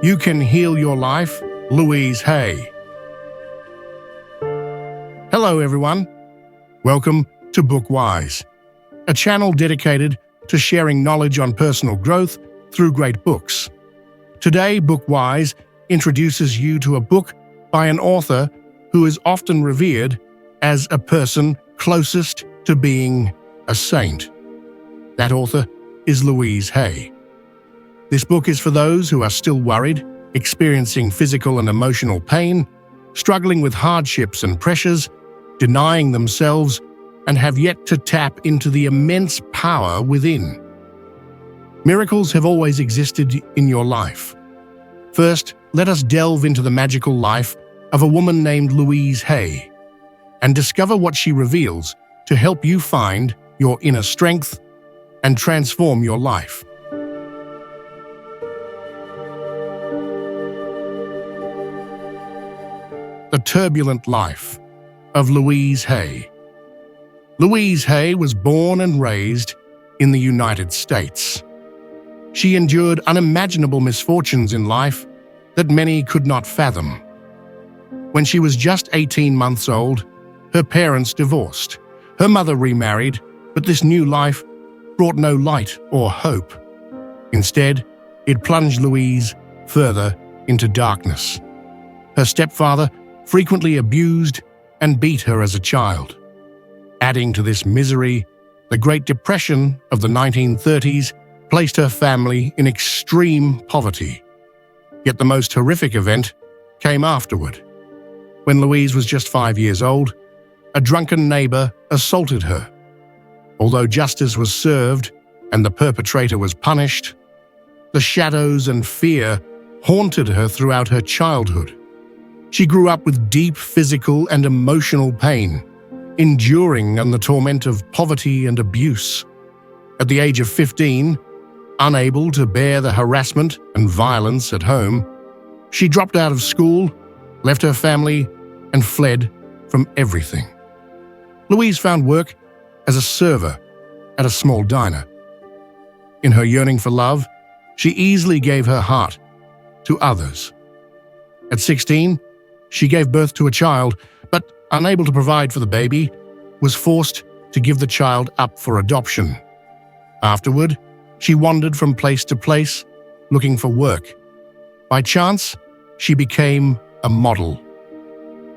You Can Heal Your Life, Louise Hay. Hello, everyone. Welcome to Bookwise, a channel dedicated to sharing knowledge on personal growth through great books. Today, Bookwise introduces you to a book by an author who is often revered as a person closest to being a saint. That author is Louise Hay. This book is for those who are still worried, experiencing physical and emotional pain, struggling with hardships and pressures, denying themselves, and have yet to tap into the immense power within. Miracles have always existed in your life. First, let us delve into the magical life of a woman named Louise Hay and discover what she reveals to help you find your inner strength and transform your life. The turbulent life of Louise Hay. Louise Hay was born and raised in the United States. She endured unimaginable misfortunes in life that many could not fathom. When she was just 18 months old, her parents divorced. Her mother remarried, but this new life brought no light or hope. Instead, it plunged Louise further into darkness. Her stepfather frequently abused and beat her as a child. Adding to this misery, the Great Depression of the 1930s placed her family in extreme poverty. Yet the most horrific event came afterward. When Louise was just 5 years old, a drunken neighbor assaulted her. Although justice was served and the perpetrator was punished, the shadows and fear haunted her throughout her childhood. She grew up with deep physical and emotional pain, enduring under the torment of poverty and abuse. At the age of 15, unable to bear the harassment and violence at home, she dropped out of school, left her family, and fled from everything. Louise found work as a server at a small diner. In her yearning for love, she easily gave her heart to others. At 16, she gave birth to a child, but unable to provide for the baby, was forced to give the child up for adoption. Afterward, she wandered from place to place, looking for work. By chance, she became a model.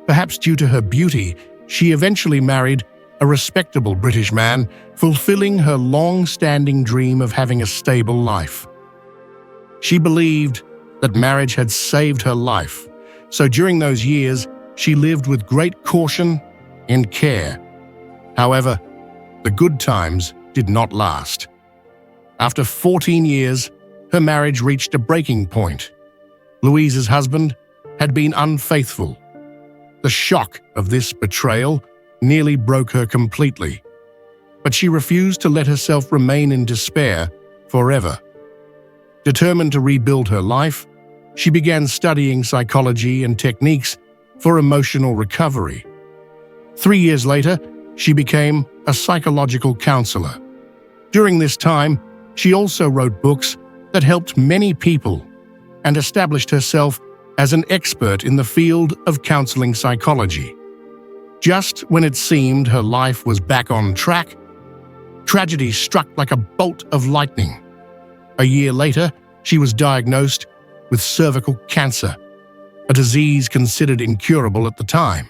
Perhaps due to her beauty, she eventually married a respectable British man, fulfilling her long-standing dream of having a stable life. She believed that marriage had saved her life, so during those years, she lived with great caution and care. However, the good times did not last. After 14 years, her marriage reached a breaking point. Louise's husband had been unfaithful. The shock of this betrayal nearly broke her completely, but she refused to let herself remain in despair forever. Determined to rebuild her life, she began studying psychology and techniques for emotional recovery. 3 years later, she became a psychological counselor. During this time, she also wrote books that helped many people and established herself as an expert in the field of counseling psychology. Just when it seemed her life was back on track, tragedy struck like a bolt of lightning. A year later, she was diagnosed with cervical cancer, a disease considered incurable at the time.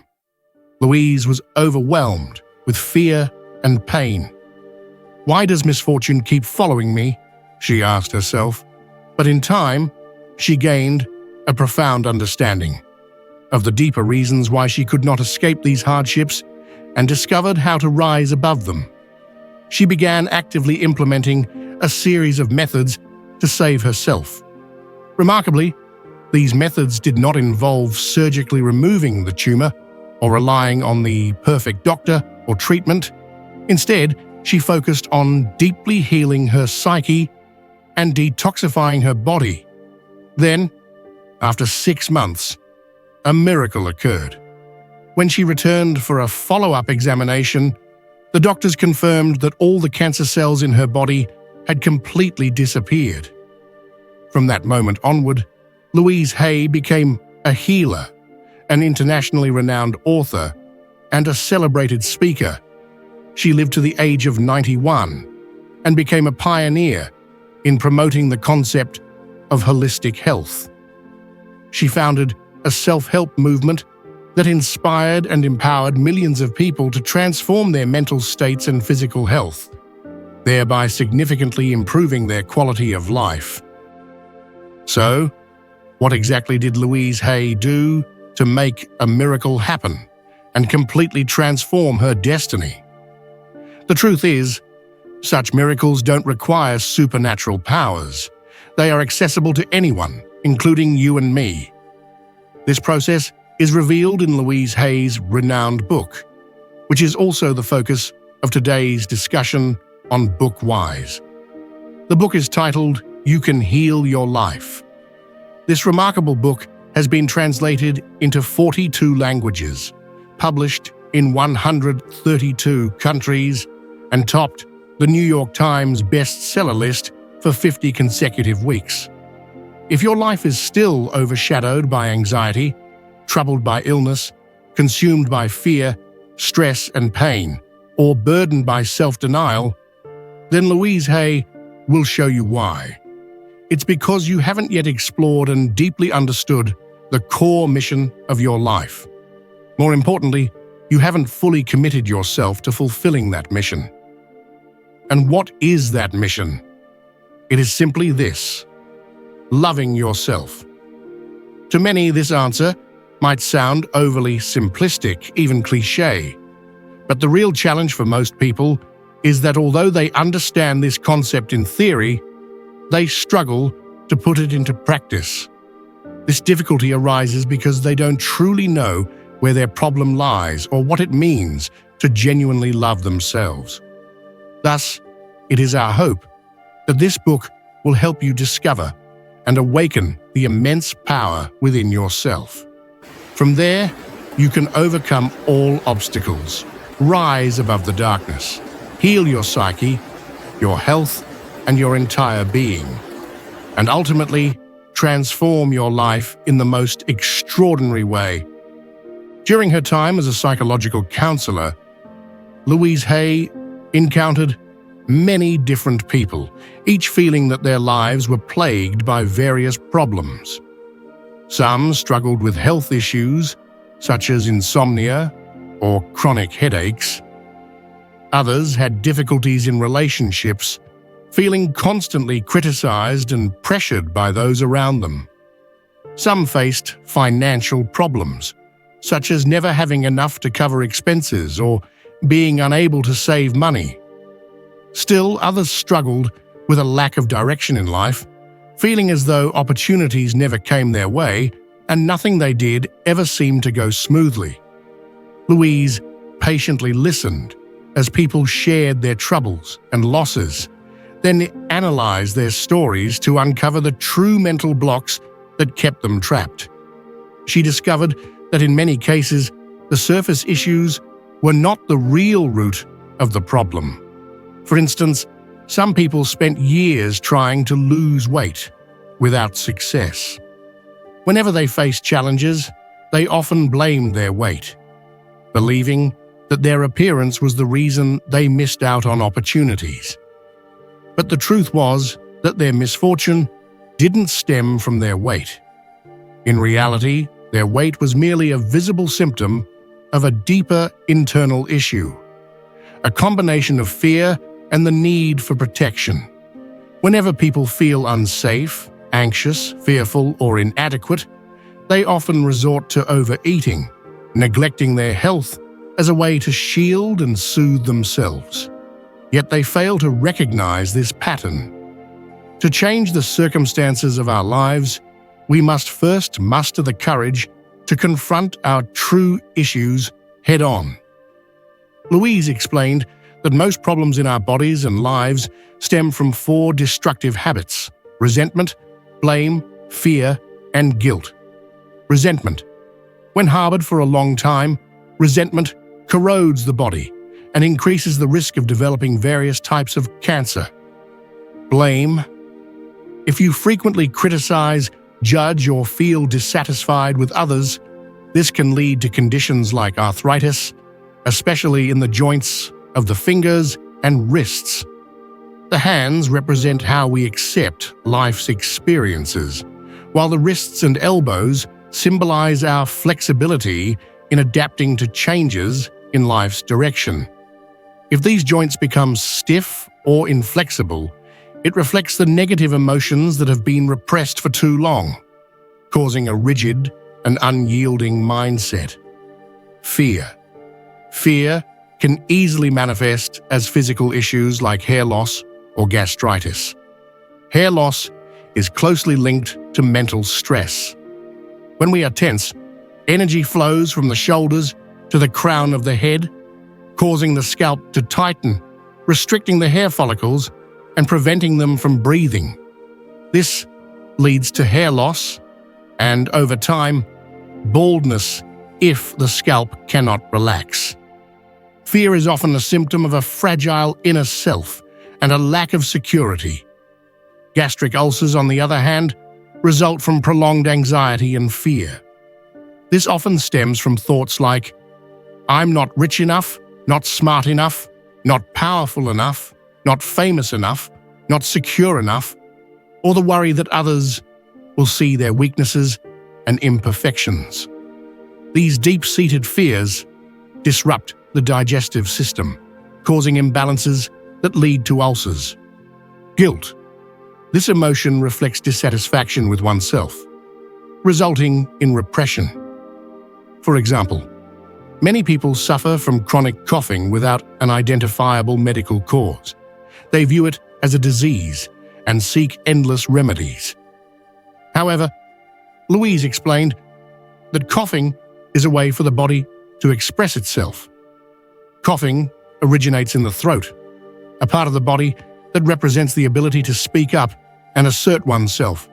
Louise was overwhelmed with fear and pain. "Why does misfortune keep following me?" she asked herself. But in time, she gained a profound understanding of the deeper reasons why she could not escape these hardships and discovered how to rise above them. She began actively implementing a series of methods to save herself. Remarkably, these methods did not involve surgically removing the tumor or relying on the perfect doctor or treatment. Instead, she focused on deeply healing her psyche and detoxifying her body. Then, after 6 months, a miracle occurred. When she returned for a follow-up examination, the doctors confirmed that all the cancer cells in her body had completely disappeared. From that moment onward, Louise Hay became a healer, an internationally renowned author, and a celebrated speaker. She lived to the age of 91 and became a pioneer in promoting the concept of holistic health. She founded a self-help movement that inspired and empowered millions of people to transform their mental states and physical health, thereby significantly improving their quality of life. So, what exactly did Louise Hay do to make a miracle happen and completely transform her destiny? The truth is, such miracles don't require supernatural powers. They are accessible to anyone, including you and me. This process is revealed in Louise Hay's renowned book, which is also the focus of today's discussion on Book Wise. The book is titled, You Can Heal Your Life. This remarkable book has been translated into 42 languages, published in 132 countries, and topped the New York Times bestseller list for 50 consecutive weeks. If your life is still overshadowed by anxiety, troubled by illness, consumed by fear, stress and pain, or burdened by self-denial, then Louise Hay will show you why. It's because you haven't yet explored and deeply understood the core mission of your life. More importantly, you haven't fully committed yourself to fulfilling that mission. And what is that mission? It is simply this: loving yourself. To many, this answer might sound overly simplistic, even cliché. But the real challenge for most people is that although they understand this concept in theory, they struggle to put it into practice. This difficulty arises because they don't truly know where their problem lies or what it means to genuinely love themselves. Thus, it is our hope that this book will help you discover and awaken the immense power within yourself. From there, you can overcome all obstacles, rise above the darkness, heal your psyche, your health, and your entire being, and ultimately transform your life in the most extraordinary way. During her time as a psychological counselor, Louise Hay encountered many different people, each feeling that their lives were plagued by various problems. Some struggled with health issues, such as insomnia or chronic headaches. Others had difficulties in relationships, feeling constantly criticized and pressured by those around them. Some faced financial problems, such as never having enough to cover expenses or being unable to save money. Still, others struggled with a lack of direction in life, feeling as though opportunities never came their way and nothing they did ever seemed to go smoothly. Louise patiently listened as people shared their troubles and losses, then analyzed their stories to uncover the true mental blocks that kept them trapped. She discovered that in many cases, the surface issues were not the real root of the problem. For instance, some people spent years trying to lose weight without success. Whenever they faced challenges, they often blamed their weight, believing that their appearance was the reason they missed out on opportunities. But the truth was that their misfortune didn't stem from their weight. In reality, their weight was merely a visible symptom of a deeper internal issue, a combination of fear and the need for protection. Whenever people feel unsafe, anxious, fearful, or inadequate, they often resort to overeating, neglecting their health as a way to shield and soothe themselves. Yet they fail to recognize this pattern. To change the circumstances of our lives, we must first muster the courage to confront our true issues head-on. Louise explained that most problems in our bodies and lives stem from 4 destructive habits: resentment, blame, fear, and guilt. Resentment. When harbored for a long time, resentment corrodes the body and increases the risk of developing various types of cancer. Blame. If you frequently criticize judge or feel dissatisfied with others, this can lead to conditions like arthritis, especially in the joints of the fingers and wrists. The hands represent how we accept life's experiences, while the wrists and elbows symbolize our flexibility in adapting to changes in life's direction. If these joints become stiff or inflexible, it reflects the negative emotions that have been repressed for too long, causing a rigid and unyielding mindset. Fear. Fear can easily manifest as physical issues like hair loss or gastritis. Hair loss is closely linked to mental stress. When we are tense, energy flows from the shoulders to the crown of the head, causing the scalp to tighten, restricting the hair follicles and preventing them from breathing. This leads to hair loss and, over time, baldness if the scalp cannot relax. Fear is often a symptom of a fragile inner self and a lack of security. Gastric ulcers, on the other hand, result from prolonged anxiety and fear. This often stems from thoughts like, "I'm not rich enough, not smart enough, not powerful enough, not famous enough, not secure enough," or the worry that others will see their weaknesses and imperfections. These deep-seated fears disrupt the digestive system, causing imbalances that lead to ulcers. Guilt. This emotion reflects dissatisfaction with oneself, resulting in repression. For example, many people suffer from chronic coughing without an identifiable medical cause. They view it as a disease and seek endless remedies. However, Louise explained that coughing is a way for the body to express itself. Coughing originates in the throat, a part of the body that represents the ability to speak up and assert oneself.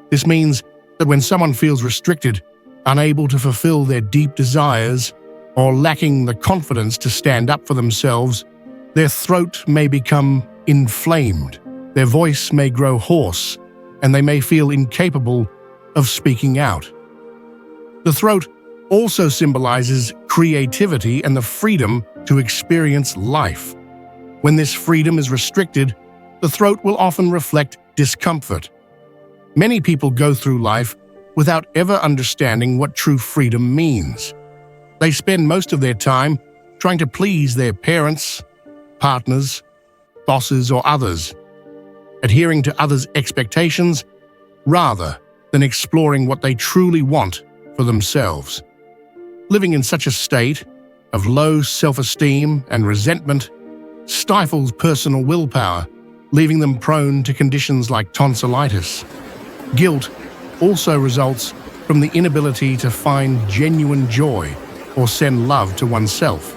This means that when someone feels restricted, unable to fulfill their deep desires, or lacking the confidence to stand up for themselves, their throat may become inflamed, their voice may grow hoarse, and they may feel incapable of speaking out. The throat also symbolizes creativity and the freedom to experience life. When this freedom is restricted, the throat will often reflect discomfort. Many people go through life without ever understanding what true freedom means. They spend most of their time trying to please their parents, partners, bosses, or others, adhering to others' expectations rather than exploring what they truly want for themselves. Living in such a state of low self-esteem and resentment stifles personal willpower, leaving them prone to conditions like tonsillitis. Guilt also results from the inability to find genuine joy or send love to oneself,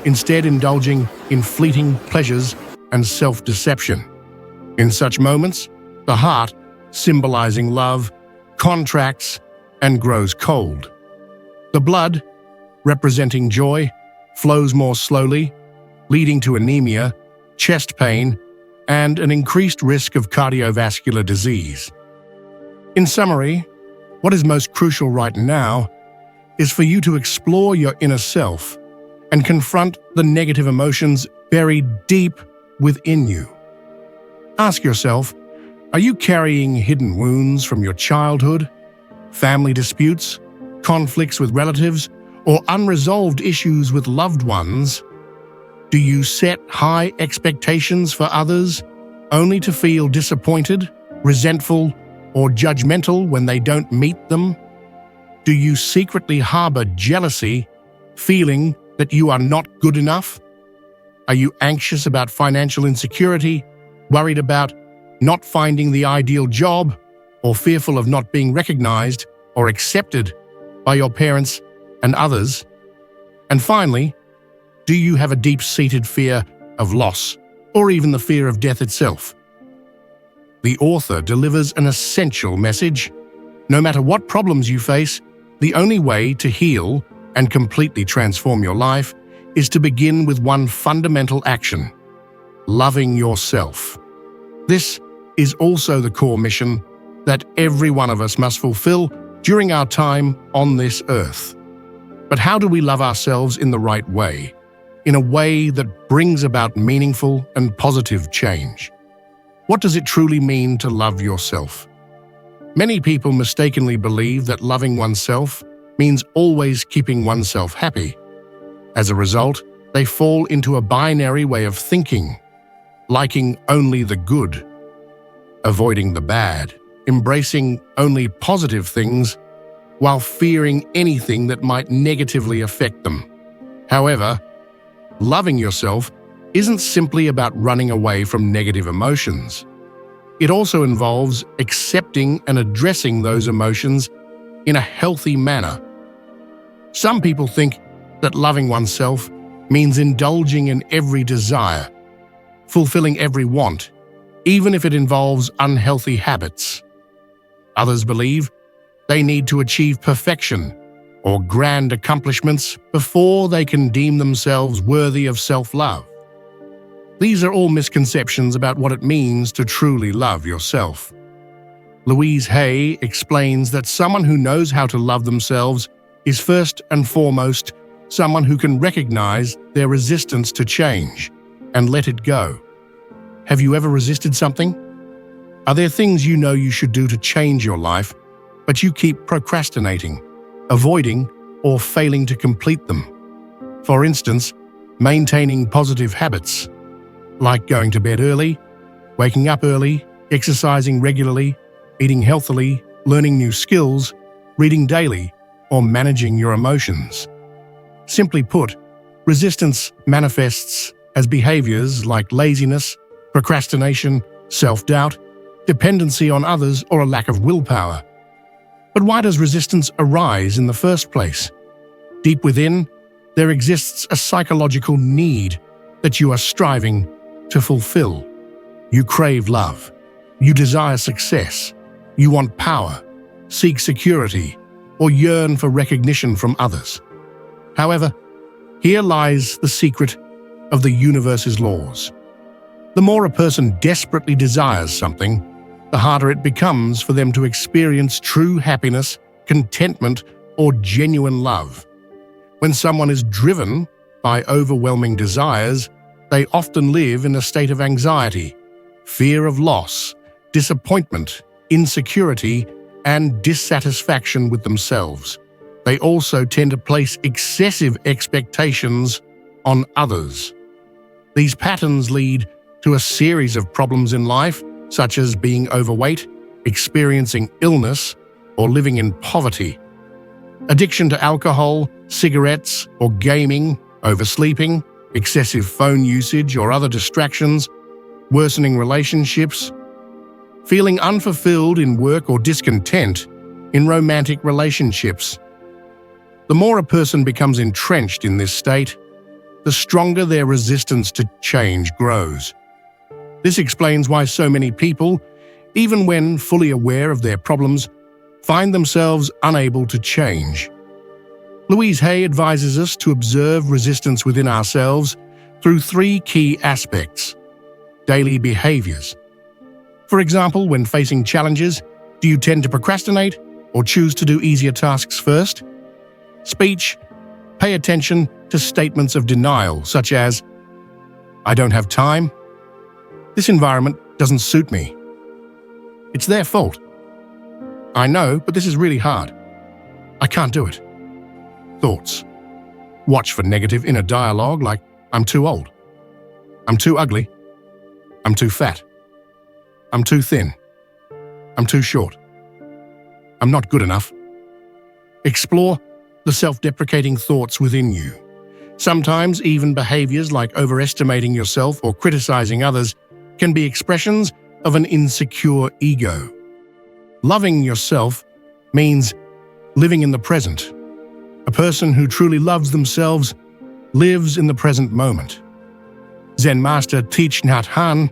instead indulging in fleeting pleasures and self-deception. In such moments, the heart, symbolizing love, contracts and grows cold. The blood, representing joy, flows more slowly, leading to anemia, chest pain, and an increased risk of cardiovascular disease. In summary, what is most crucial right now is for you to explore your inner self and confront the negative emotions buried deep within you. Ask yourself, are you carrying hidden wounds from your childhood, family disputes, conflicts with relatives, or unresolved issues with loved ones? Do you set high expectations for others only to feel disappointed, resentful, or judgmental when they don't meet them? Do you secretly harbor jealousy, feeling that you are not good enough? Are you anxious about financial insecurity, worried about not finding the ideal job, or fearful of not being recognized or accepted by your parents and others? And finally, do you have a deep-seated fear of loss, or even the fear of death itself? The author delivers an essential message. No matter what problems you face, the only way to heal and completely transform your life is to begin with one fundamental action: loving yourself. This is also the core mission that every one of us must fulfill during our time on this earth. But how do we love ourselves in the right way, in a way that brings about meaningful and positive change? What does it truly mean to love yourself? Many people mistakenly believe that loving oneself means always keeping oneself happy. As a result, they fall into a binary way of thinking, liking only the good, avoiding the bad, embracing only positive things, while fearing anything that might negatively affect them. However, loving yourself isn't simply about running away from negative emotions. It also involves accepting and addressing those emotions in a healthy manner. Some people think that loving oneself means indulging in every desire, fulfilling every want, even if it involves unhealthy habits. Others believe they need to achieve perfection or grand accomplishments before they can deem themselves worthy of self-love. These are all misconceptions about what it means to truly love yourself. Louise Hay explains that someone who knows how to love themselves is first and foremost someone who can recognize their resistance to change and let it go. Have you ever resisted something? Are there things you know you should do to change your life, but you keep procrastinating, avoiding, or failing to complete them? For instance, maintaining positive habits, like going to bed early, waking up early, exercising regularly, eating healthily, learning new skills, reading daily, or managing your emotions. Simply put, resistance manifests as behaviors like laziness, procrastination, self-doubt, dependency on others, or a lack of willpower. But why does resistance arise in the first place? Deep within, there exists a psychological need that you are striving to fulfill. You crave love. You desire success. You want power, seek security, or yearn for recognition from others. However, here lies the secret of the universe's laws. The more a person desperately desires something, the harder it becomes for them to experience true happiness, contentment, or genuine love. When someone is driven by overwhelming desires, they often live in a state of anxiety, fear of loss, disappointment, insecurity, and dissatisfaction with themselves. They also tend to place excessive expectations on others. These patterns lead to a series of problems in life, such as being overweight, experiencing illness, or living in poverty. Addiction to alcohol, cigarettes, or gaming, oversleeping, excessive phone usage or other distractions, worsening relationships, feeling unfulfilled in work or discontent in romantic relationships. The more a person becomes entrenched in this state, the stronger their resistance to change grows. This explains why so many people, even when fully aware of their problems, find themselves unable to change. Louise Hay advises us to observe resistance within ourselves through three key aspects: daily behaviors. For example, when facing challenges, do you tend to procrastinate or choose to do easier tasks first? Speech. Pay attention to statements of denial, such as, "I don't have time," "This environment doesn't suit me," "It's their fault," "I know, but this is really hard," "I can't do it." Thoughts. Watch for negative inner dialogue like, "I'm too old," "I'm too ugly," "I'm too fat," "I'm too thin," "I'm too short," "I'm not good enough." Explore the self-deprecating thoughts within you. Sometimes even behaviors like overestimating yourself or criticizing others can be expressions of an insecure ego. Loving yourself means living in the present. A person who truly loves themselves lives in the present moment. Zen master Thich Nhat Hanh,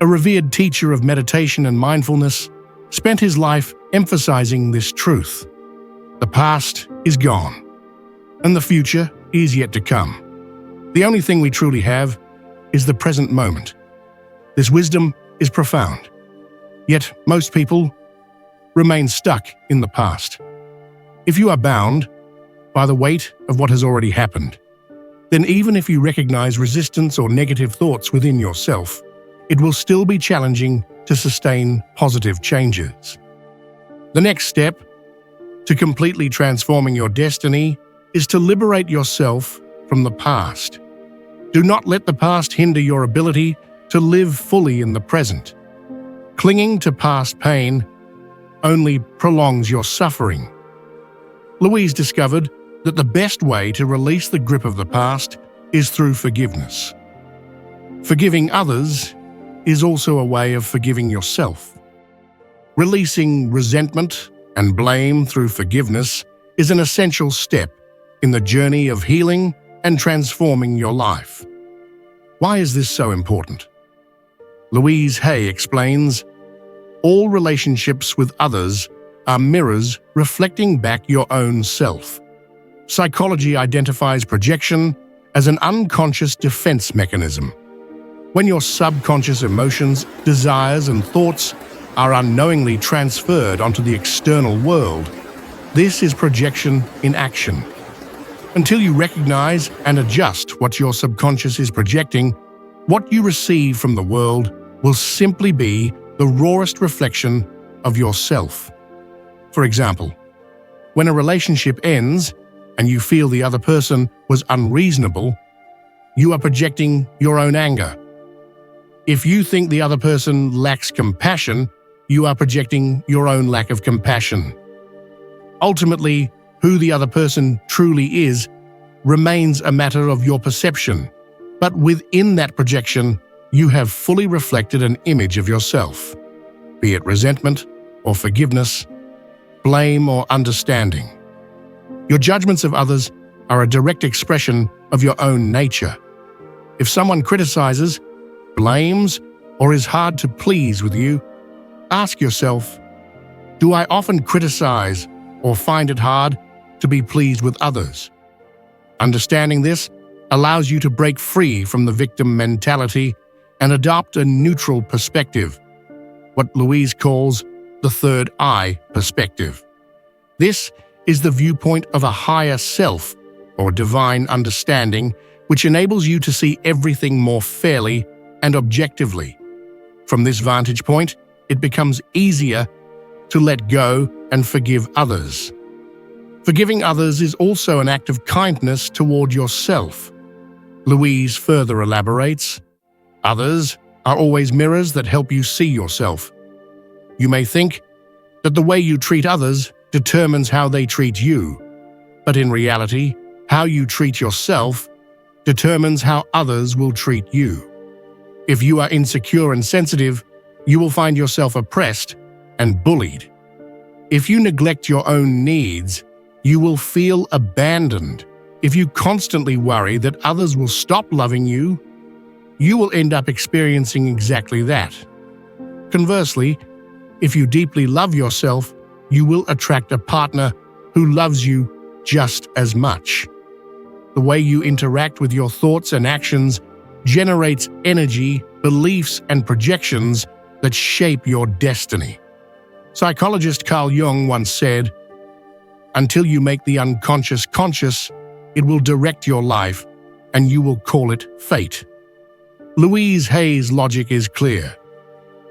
a revered teacher of meditation and mindfulness, spent his life emphasizing this truth. The past is gone, and the future is yet to come. The only thing we truly have is the present moment. This wisdom is profound, yet most people remain stuck in the past. If you are bound by the weight of what has already happened, then even if you recognize resistance or negative thoughts within yourself, it will still be challenging to sustain positive changes. The next step to completely transforming your destiny is to liberate yourself from the past. Do not let the past hinder your ability to live fully in the present. Clinging to past pain only prolongs your suffering. Louise discovered that the best way to release the grip of the past is through forgiveness. Forgiving others is also a way of forgiving yourself. Releasing resentment and blame through forgiveness is an essential step in the journey of healing and transforming your life. Why is this so important? Louise Hay explains, all relationships with others are mirrors reflecting back your own self. Psychology identifies projection as an unconscious defense mechanism. When your subconscious emotions, desires, and thoughts are unknowingly transferred onto the external world, this is projection in action. Until you recognize and adjust what your subconscious is projecting, what you receive from the world will simply be the rawest reflection of yourself. For example, when a relationship ends and you feel the other person was unreasonable, you are projecting your own anger. If you think the other person lacks compassion, you are projecting your own lack of compassion. Ultimately, who the other person truly is remains a matter of your perception, but within that projection, you have fully reflected an image of yourself, be it resentment or forgiveness, blame or understanding. Your judgments of others are a direct expression of your own nature. If someone criticizes, blames, or is hard to please with you, ask yourself, do I often criticize or find it hard to be pleased with others? Understanding this allows you to break free from the victim mentality and adopt a neutral perspective, what Louise calls the third eye perspective. This is the viewpoint of a higher self or divine understanding, which enables you to see everything more fairly and objectively. From this vantage point, it becomes easier to let go and forgive others. Forgiving others is also an act of kindness toward yourself. Louise further elaborates, others are always mirrors that help you see yourself. You may think that the way you treat others determines how they treat you, but in reality, how you treat yourself determines how others will treat you. If you are insecure and sensitive, you will find yourself oppressed and bullied. If you neglect your own needs, you will feel abandoned. If you constantly worry that others will stop loving you, you will end up experiencing exactly that. Conversely, if you deeply love yourself, you will attract a partner who loves you just as much. The way you interact with your thoughts and actions generates energy, beliefs, and projections that shape your destiny. Psychologist Carl Jung once said, "Until you make the unconscious conscious, it will direct your life, and you will call it fate." Louise Hay's logic is clear.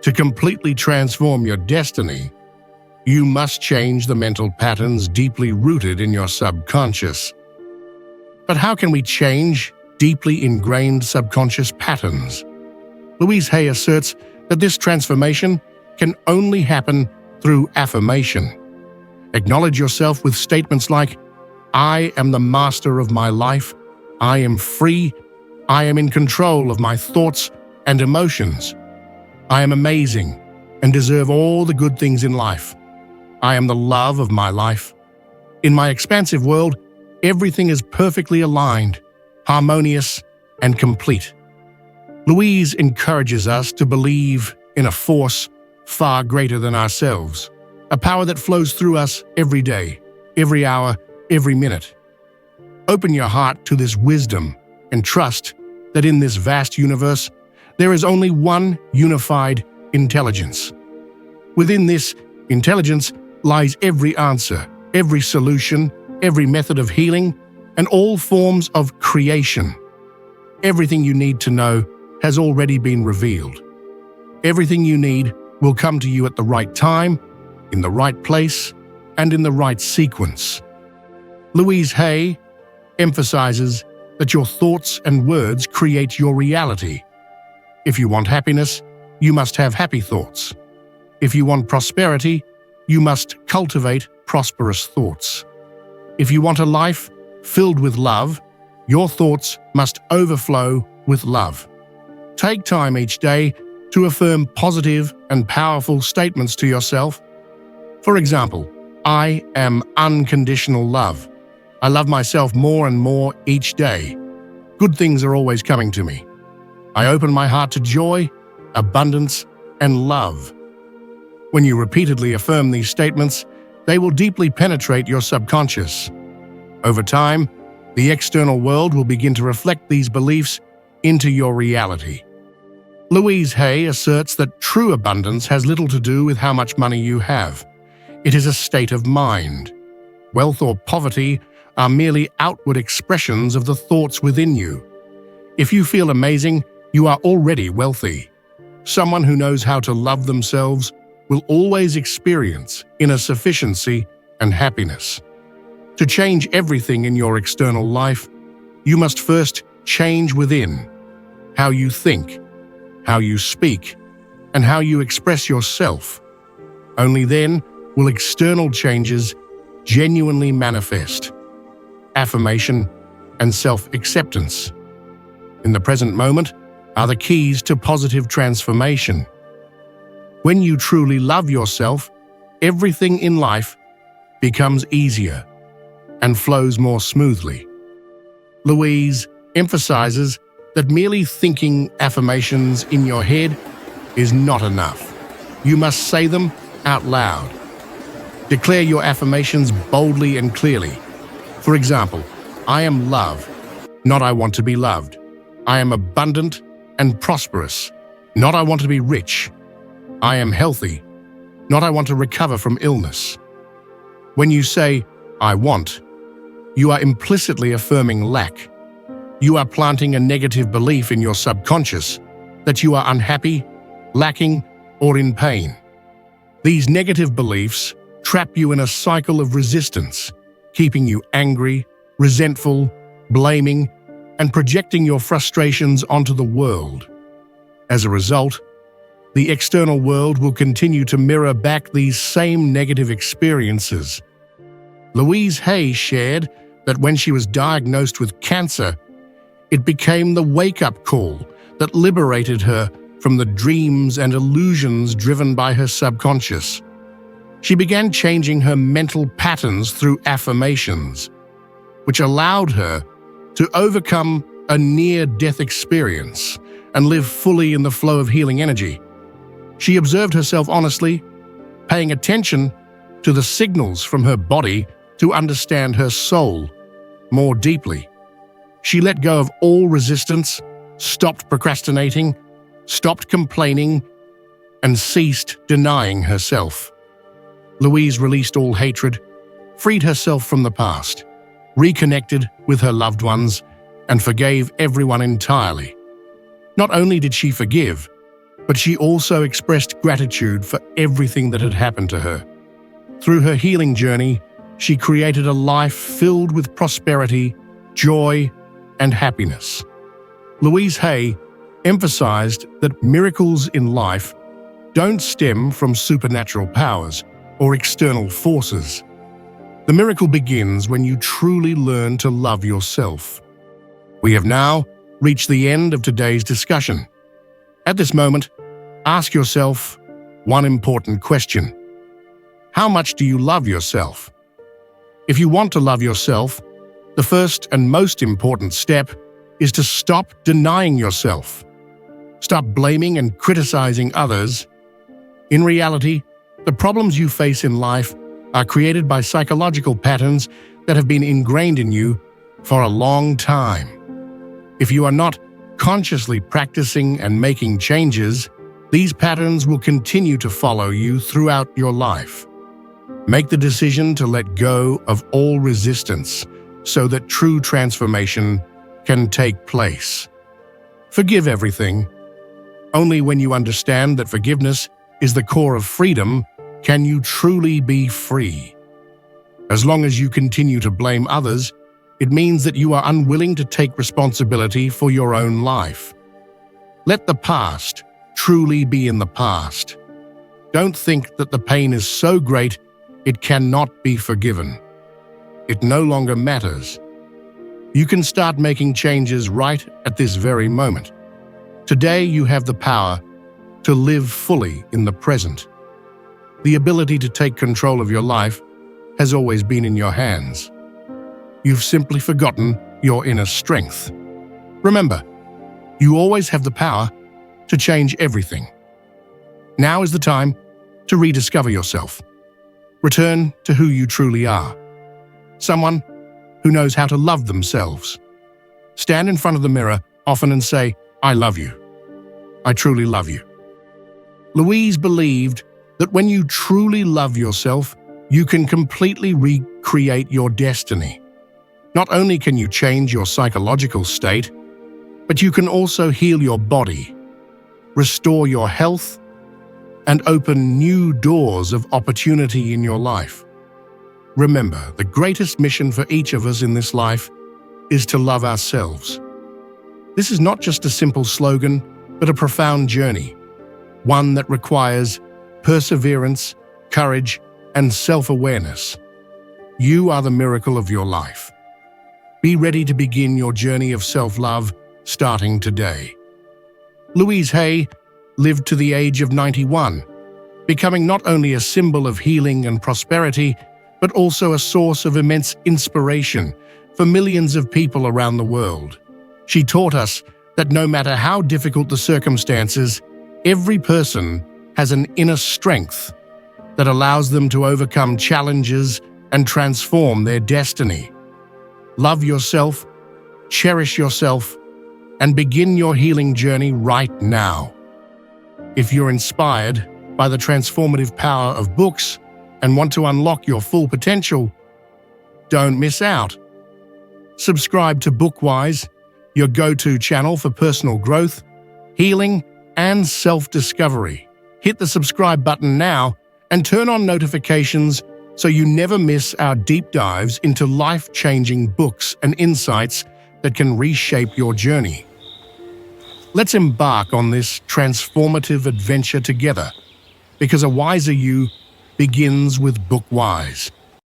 To completely transform your destiny, you must change the mental patterns deeply rooted in your subconscious. But how can we change deeply ingrained subconscious patterns? Louise Hay asserts that this transformation can only happen through affirmation. Acknowledge yourself with statements like, "I am the master of my life. I am free. I am in control of my thoughts and emotions. I am amazing and deserve all the good things in life. I am the love of my life. In my expansive world, everything is perfectly aligned, harmonious, and complete." Louise encourages us to believe in a force far greater than ourselves, a power that flows through us every day, every hour, every minute. Open your heart to this wisdom and trust that in this vast universe, there is only one unified intelligence. Within this intelligence lies every answer, every solution, every method of healing, and all forms of creation. Everything you need to know has already been revealed. Everything you need will come to you at the right time, in the right place, and in the right sequence. Louise Hay emphasizes that your thoughts and words create your reality. If you want happiness, you must have happy thoughts. If you want prosperity, you must cultivate prosperous thoughts. If you want a life filled with love, your thoughts must overflow with love. Take time each day to affirm positive and powerful statements to yourself. For example, I am unconditional love. I love myself more and more each day. Good things are always coming to me. I open my heart to joy, abundance, and love. When you repeatedly affirm these statements, they will deeply penetrate your subconscious. Over time, the external world will begin to reflect these beliefs into your reality. Louise Hay asserts that true abundance has little to do with how much money you have. It is a state of mind. Wealth or poverty are merely outward expressions of the thoughts within you. If you feel amazing, you are already wealthy. Someone who knows how to love themselves will always experience inner sufficiency and happiness. To change everything in your external life, you must first change within: how you think, how you speak, and how you express yourself. Only then will external changes genuinely manifest. Affirmation and self-acceptance in the present moment are the keys to positive transformation. When you truly love yourself, everything in life becomes easier and flows more smoothly. Louise emphasizes that merely thinking affirmations in your head is not enough. You must say them out loud. Declare your affirmations boldly and clearly. For example, I am love, not I want to be loved. I am abundant and prosperous, not I want to be rich. I am healthy, not I want to recover from illness. When you say, I want, you are implicitly affirming lack. You are planting a negative belief in your subconscious that you are unhappy, lacking, or in pain. These negative beliefs trap you in a cycle of resistance, keeping you angry, resentful, blaming, and projecting your frustrations onto the world. As a result, the external world will continue to mirror back these same negative experiences. Louise Hay shared that when she was diagnosed with cancer, it became the wake-up call that liberated her from the dreams and illusions driven by her subconscious. She began changing her mental patterns through affirmations, which allowed her to overcome a near-death experience and live fully in the flow of healing energy. She observed herself honestly, paying attention to the signals from her body to understand her soul more deeply. She let go of all resistance, stopped procrastinating, stopped complaining, and ceased denying herself. Louise released all hatred, freed herself from the past, reconnected with her loved ones, and forgave everyone entirely. Not only did she forgive, but she also expressed gratitude for everything that had happened to her. Through her healing journey, she created a life filled with prosperity, joy, and happiness. Louise Hay emphasized that miracles in life don't stem from supernatural powers or external forces. The miracle begins when you truly learn to love yourself. We have now reached the end of today's discussion. At this moment, ask yourself one important question. How much do you love yourself? If you want to love yourself, the first and most important step is to stop denying yourself. Stop blaming and criticizing others. In reality, the problems you face in life are created by psychological patterns that have been ingrained in you for a long time. If you are not consciously practicing and making changes, These patterns will continue to follow you throughout your life. Make the decision to let go of all resistance so that true transformation can take place. Forgive everything. Only when you understand that forgiveness is the core of freedom can you truly be free. As long as you continue to blame others, it means that you are unwilling to take responsibility for your own life. Let the past truly be in the past. Don't think that the pain is so great it cannot be forgiven. It no longer matters. You can start making changes right at this very moment. Today you have the power to live fully in the present. The ability to take control of your life has always been in your hands. You've simply forgotten your inner strength. Remember, you always have the power to change everything. Now is the time to rediscover yourself. Return to who you truly are. Someone who knows how to love themselves. Stand in front of the mirror often and say, "I love you. I truly love you." Louise believed that when you truly love yourself, you can completely recreate your destiny. Not only can you change your psychological state, but you can also heal your body, restore your health, and open new doors of opportunity in your life. Remember, the greatest mission for each of us in this life is to love ourselves. This is not just a simple slogan, but a profound journey, one that requires perseverance, courage, and self-awareness. You are the miracle of your life. Be ready to begin your journey of self-love starting today. Louise Hay lived to the age of 91, becoming not only a symbol of healing and prosperity, but also a source of immense inspiration for millions of people around the world. She taught us that no matter how difficult the circumstances, every person has an inner strength that allows them to overcome challenges and transform their destiny. Love yourself, cherish yourself, and begin your healing journey right now. If you're inspired by the transformative power of books and want to unlock your full potential, don't miss out. Subscribe to Bookwise, your go-to channel for personal growth, healing, and self-discovery. Hit the subscribe button now and turn on notifications so you never miss our deep dives into life-changing books and insights that can reshape your journey. Let's embark on this transformative adventure together, because a wiser you begins with Bookwise.